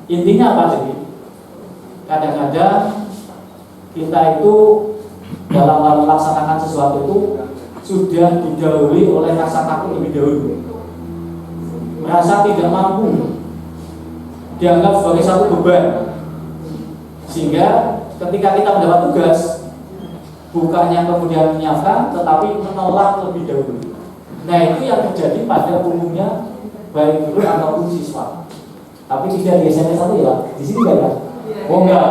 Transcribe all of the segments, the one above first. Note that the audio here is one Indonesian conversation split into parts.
Intinya apa jadi? Kadang-kadang kita itu dalam hal melaksanakan sesuatu itu sudah didahului oleh rasa takut lebih dahulu, merasa tidak mampu, dianggap sebagai satu beban, sehingga ketika kita mendapat tugas bukannya kemudian menyiapkan tetapi menolak lebih dahulu. Nah itu yang terjadi pada umumnya baik guru ataupun siswa. Tapi tidak di SMS satu ya, di sini enggak ya? Oh enggak,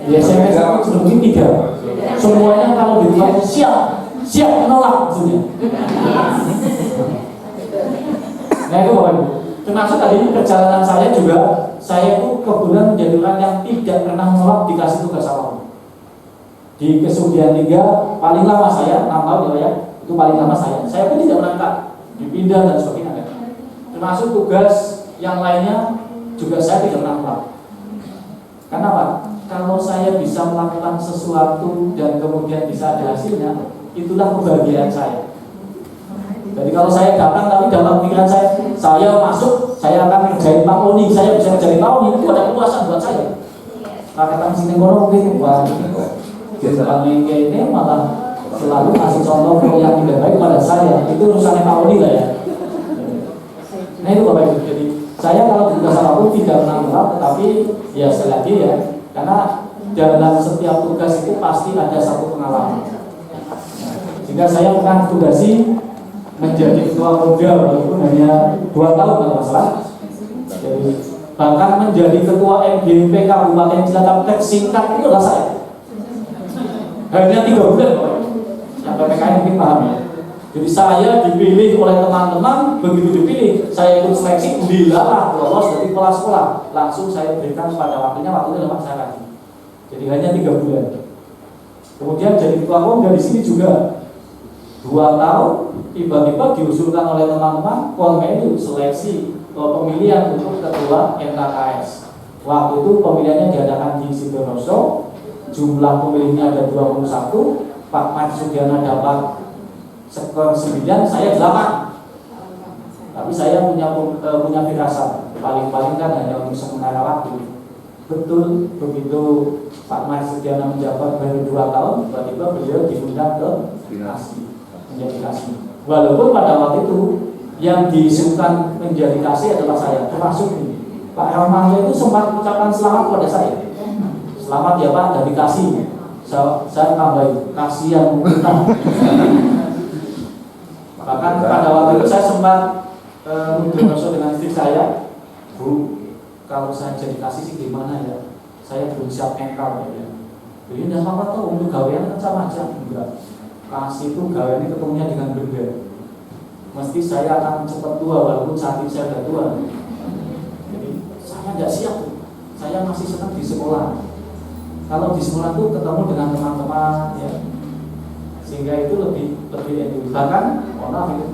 di SMS satu sebelum ini tidak. Semuanya kalau ditanya siap menolak maksudnya. Nah itu Bapak Ibu. Termasuk tadi perjalanan saya juga, saya itu kebetulan menjadi orang yang tidak pernah menolak dikasih tugas apapun. Di kesudian 3 paling lama saya 6 tahun ya, itu paling lama saya pun tidak berangkat, dipindah dan sebagainya. Termasuk tugas yang lainnya juga saya tidak pernah menolak. Kenapa? Kalau saya bisa melakukan sesuatu dan kemudian bisa ada hasilnya, itulah kebahagiaan saya. Jadi kalau saya datang tapi dalam pikiran saya masuk, saya akan ngerjain Pak Oni, saya bisa ngerjain Pak Oni, itu ada kepuasan buat saya. Kata sini kono mungkin Pak ini malah selalu kasih contoh yang tidak baik pada saya, itu urusannya Pak Oni lah ya. Nah itu Bapak Ibu. Jadi saya kalau tugas apapun tidak pernah menolak, tetapi ya sekali lagi ya, karena dalam setiap tugas itu pasti ada satu pengalaman. Sehingga saya pernah tugasi menjadi ketua Komda walaupun hanya 2 tahun kalau masalah. Jadi bahkan menjadi ketua MGP Kabupaten Cilacap tersingkat itu adalah saya. Hanya 3 bulan Pak. Yang PPKN mungkin paham ya. Jadi saya dipilih oleh teman-teman, begitu dipilih saya ikut seleksi, bila lolos dari kepala sekolah, langsung saya berikan pada waktunya lepas saya lagi. Jadi hanya 3 bulan. Kemudian jadi ketua Komda di sini juga 2 tahun, tiba-tiba diusulkan oleh teman-teman konvenu seleksi pemilihan untuk ketua NKKS. Waktu itu pemilihannya diadakan di Sidoarjo, jumlah pemilihnya ada 21, Pak Mat Sugiana dapat skor 9, saya 8. Tapi saya punya firasat, paling-paling kan hanya untuk sementara waktu. Betul begitu Pak Mat Sugiana menjabat baru 2 tahun, tiba-tiba beliau diundang ke Kasih, menjadi Kasih. Walaupun pada waktu itu yang diisukan menjadi Kasih adalah saya, termasuk ini. Pak Rahmanto itu sempat mengucapkan selamat kepada saya. Selamat ya Pak, dari Kasih. Saya tambahin, kasihan kita. Bahkan pada waktu itu saya sempat berdiskusi dengan istri saya, Bu, kalau saya jadi Kasih sih gimana ya? Saya belum siap mental ya. Jadi tidak apa-apa tuh, untuk gawean kan sama aja. Enggak. Kasih itu gaweannya ketemunya dengan benda. Mesti saya akan cepat tua walaupun saat ini saya sudah tua. Jadi saya tidak siap. Saya masih senang di sekolah. Kalau di sekolah itu ketemu dengan teman-teman ya, sehingga itu lebih bahkan maaf itu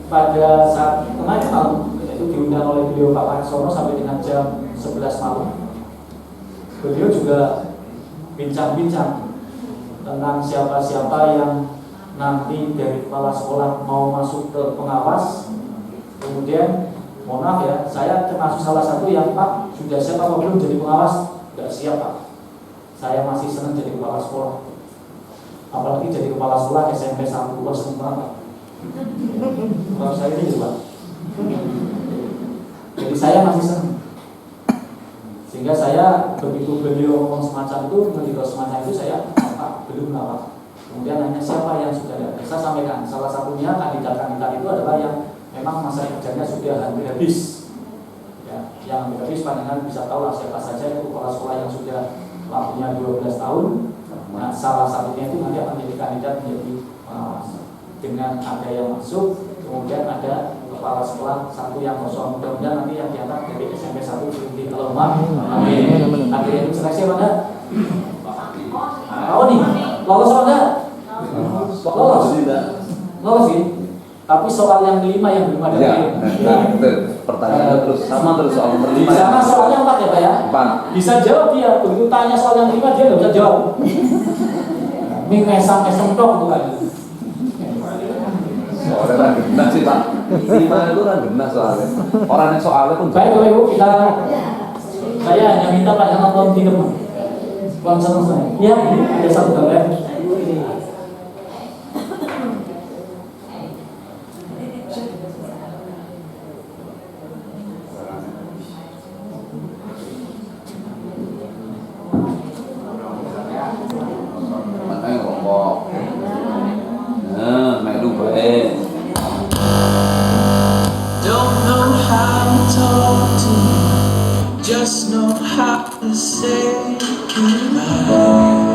pada saat kemarin malam itu diundang oleh beliau Pak Warsono sampai dengan jam 11 malam. Beliau juga bincang-bincang tentang siapa-siapa yang nanti dari kepala sekolah mau masuk ke pengawas. Kemudian mohon maaf ya, saya termasuk salah satu yang Pak sudah siap apa belum jadi pengawas? Tidak siap Pak. Saya masih senang jadi kepala sekolah. Apalagi jadi kepala sekolah SMP 1 2 senang banget. Kalau saya ini Pak. Jadi saya masih senang. Sehingga saya begitu beliau ngomong semacam itu, mendidik semacam itu saya Pak belum Pak. Kemudian nanya siapa yang sudah ada. Saya sampaikan salah satunya kandidat-kandidat itu adalah yang memang masa kerjanya sudah hampir habis. Yang hampir habis pandangan bisa tahu lah siapa saja itu kepala sekolah yang sudah waktunya 12 tahun. Nah, salah satunya itu nanti akan menjadi kandidat menjadi pengawas. Dengan ada yang masuk, kemudian ada kepala sekolah satu yang kosong. Mudah-mudahan nanti yang diangkat dari SMP 1 di Allahumma amin. Ada yang seleksi apa enggak? Oh nih, lolos apa enggak? Lolos sih. Tapi soal yang kelima yang belum ada. Ya, pertanyaan terus sama terus soal nomor 5. Di sana soalnya 4 ya Pak ya? 4. Bisa jawab dia. Begitu tanya soal yang kelima dia nggak bisa jawab. Ini mesam-mesam dong bukan? Soalnya orang genah sih Pak. 5 itu orang genah soalnya. Orang yang soalnya pun. Baik Bapak Ibu, saya hanya minta Pak yang nonton film konser saya. Ya, ini ada satu gambar. Makanya rokok. Nah, melu baik. Don't know how to talk to you, just know how to say goodbye.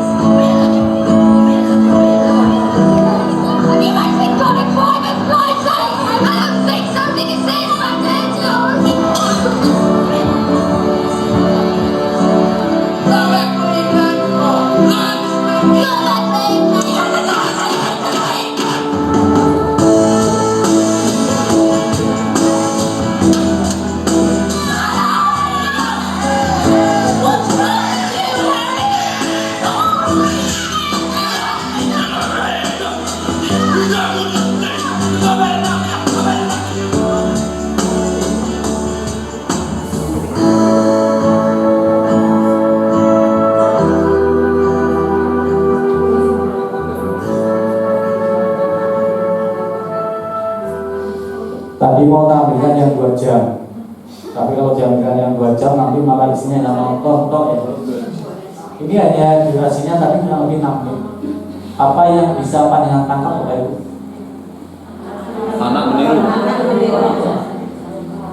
Tadi mau tampilkan yang 2 jam, tapi kalau tampilkan yang 2 jam nanti malah isinya yang nonton tok ya. Ini hanya durasinya tapi kurang lebih 6 menit. Apa yang bisa panjenengan tangkap Bapak Ibu? Anak meniru.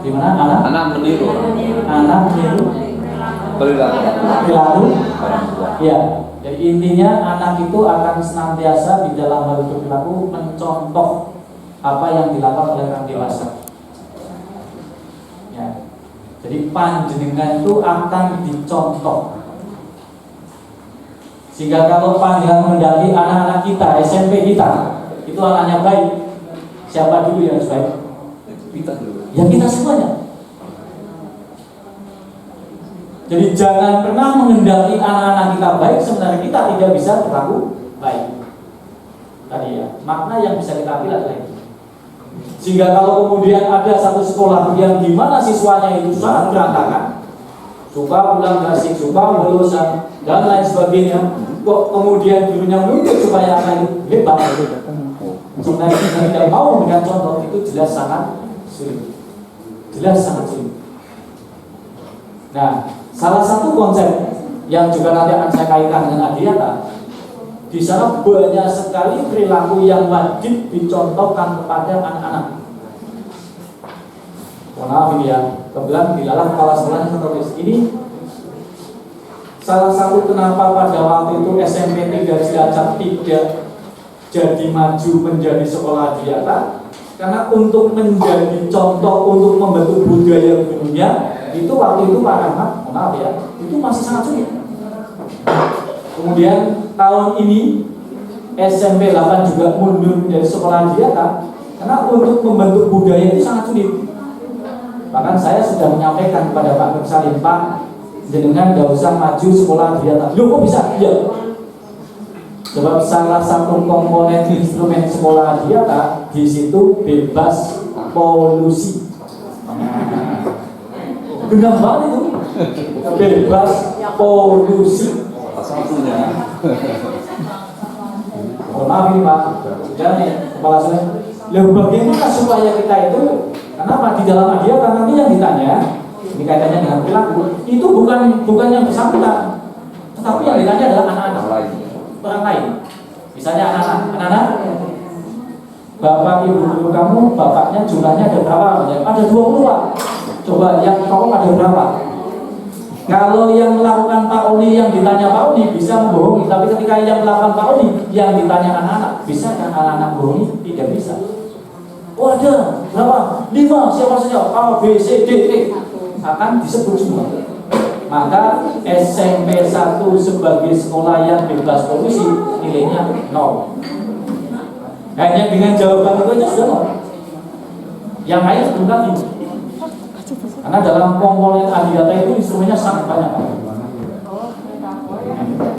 Gimana anak? Anak meniru. Anak meniru Perilaku perilaku. orang tua. Ya, jadi intinya anak itu akan senantiasa di dalam hal berperilaku mencontoh apa yang dilakukan oleh orang dewasa. Ya, jadi panjenengan itu akan dicontoh. Sehingga kalau panjenengan mendaki anak-anak kita, SMP kita, itu anaknya baik. Siapa dulu yang harus baik? Kita dulu. Ya kita semuanya. Jadi jangan pernah mengendaki anak-anak kita baik sebenarnya kita tidak bisa berlaku baik. Tadi ya, makna yang bisa kita ambil adalah itu. Sehingga kalau kemudian ada satu sekolah yang dimana siswanya itu sangat berantakan, suka pulang gasik, suka bolos dan lain sebagainya, kok kemudian gurunya menuntut supaya akan hebat, sebenarnya kita tidak mau dengan contoh itu jelas sangat sulit, jelas sangat sulit. Nah, salah satu konsep yang juga nanti akan saya kaitkan dengan Adiata, di sana banyak sekali perilaku yang wajib dicontohkan kepada anak-anak. Mohon maaf ini ya, kebetulan di dalam kepala sekolahnya tertulis ini. Salah satu kenapa pada waktu itu SMP 3 Cilacap tidak jadi maju menjadi sekolah Adiata, karena untuk menjadi contoh untuk membentuk budaya dunia itu waktu itu Pak Rahmat, mohon maaf ya, itu masih sangat sulit. Kemudian tahun ini SMP 8 juga mundur dari sekolah Adiata karena untuk membentuk budaya itu sangat sulit. Bahkan saya sudah menyampaikan kepada Pak Nur Salim, Pak, jenengan gak usah maju sekolah Adiata. Loh kok bisa? Iya. Sebab salah satu komponen instrumen sekolah Adiata di situ bebas polusi. Benar banget itu, bebas polusi. Satunya. Mohon maaf ini Pak, jangan nih kepala saya. Lalu bagaimana supaya kita itu, kenapa di dalam Adiata nanti yang ditanya, ini kaitannya dengan perilaku, itu bukan yang bersangkutan, tetapi yang ditanya adalah anak-anak, orang lain. Misalnya anak-anak, bapak ibu guru kamu, bapaknya jumlahnya ada berapa? Ada 20 Pak. Coba yang kamu ada berapa? Kalau yang melakukan Pak Oni yang ditanya Pak Oni bisa membohongi, tapi ketika yang melakukan Pak Oni yang ditanya anak-anak, bisa kan anak-anak bohongi? Tidak bisa. Oh ada berapa? 5, siapa saja? A, B, C, D, E akan disebut semua. Maka SMP 1 sebagai sekolah yang bebas polusi nilainya 0. Hanya dengan jawaban itu aja sudah 0. Yang lain belum lagi. Karena dalam komponen Adiata itu instrumennya sangat banyak.